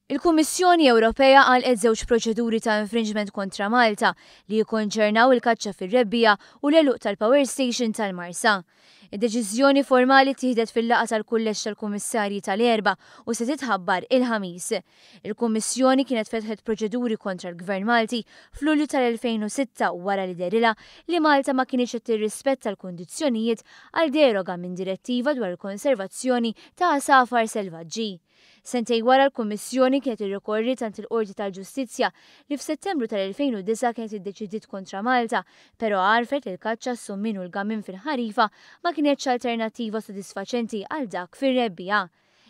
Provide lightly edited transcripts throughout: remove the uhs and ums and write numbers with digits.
Il-Kummissjoni Ewropea għalqet żewġ proċeduri ta' infringement kontra Malta li jikkonċernaw il-kaċċa fir-rebbija u l-eluq tal-Power Station tal-Marsa. Id-deċiżjoni formali tieħdet fil-laqgħa tal-kulleġġ tal-Kummissarji tal-Erba' u se titħabbar il-ħamis. Il-Kummissjoni kienet fetħet proċeduri kontra l-Gvern Malti f'Lulju tal-2006 wara li derilha li Malta ma kienx qed tirrispetta l-kundizzjonijiet għal deroga minn direttiva dwar il-konservazzjoni ta' safar selvaġġi. Sentej wara l-Kummissjoni kienet irrikorri tant il-Qorti tal-Ġustizzja li f'Settembru tal-2009 kienet iddeċidiet kontra Malta, però għarfet li l-kaċċa s-summin u l-gammin fil-ħarifa ma kienetx alternattiva sodisfaċenti għal dak fir-rebbija.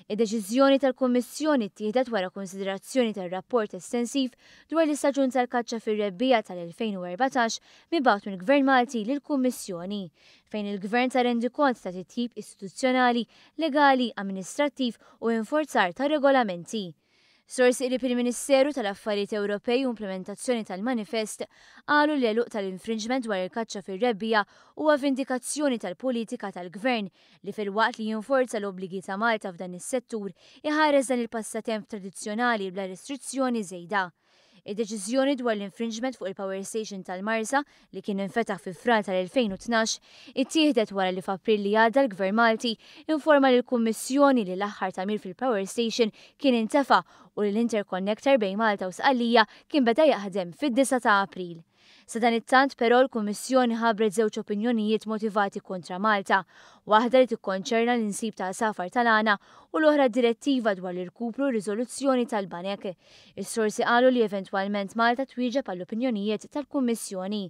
Id-deċiżjoni tal-Kummissjoni ttieħdet wara konsiderazzjoni tar-rapport estensiv dwar l-istaġun tal-kaċċa fir-rebbija tal-2014 mibgħut mill-Gvern Malti lill-Kummissjoni, fejn il-Gvern ta' rendi kont ta' titjib istituzzjonali, legali, amministrattiv u inforzar ta' regolamenti. Sorsi li pil-Ministeru tal-Affarijiet Ewropej u Implementazzjoni tal-Manifest qalu li l-eluq tal-infringement dwar il-kaċċa fir-rebbija huwa vindikazzjoni tal-politika tal-Gvern li fil-waqt li jinforza l-obbligi ta' Malta f'dan is-settur iħares dan il-passatemp tradizzjonali bla restrizzjoni żejda. Id-deċiżjoni dwar l-infringement fuq il-Power Station tal-Marsa li kien infetaħ fi frar tal-2012 ittieħdet wara li f'April li għadda l-Gvern Malti informa lill-Kummissjoni li l-aħħar tagħmir fil-Power Station kien intefa' u li l-interconnector bejn Malta u Sqallija kien beda jaħdem fid-9 ta' April. Sa dan it-tant però l-Kummissjoni ħabbret żewġ opinjonijiet motivati kontra Malta, waħda li tikkonċerna l-insib ta' safar tal-għana u l-oħra direttiva dwar l-irkupru riżoluzzjoni tal-banek. Is-sorsi qalu li eventwalment Malta twieġeb għall-opinjonijiet tal-Kummissjoni.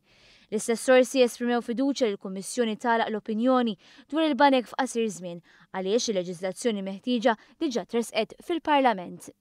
L-istess sorsi esprimew fiduċja li l-Kummissjoni tagħlaq l-opinjoni dwar il-banek f'qasir żmien għaliex il-leġiżlazzjoni meħtieġa diġà tresqet fil-Parlament.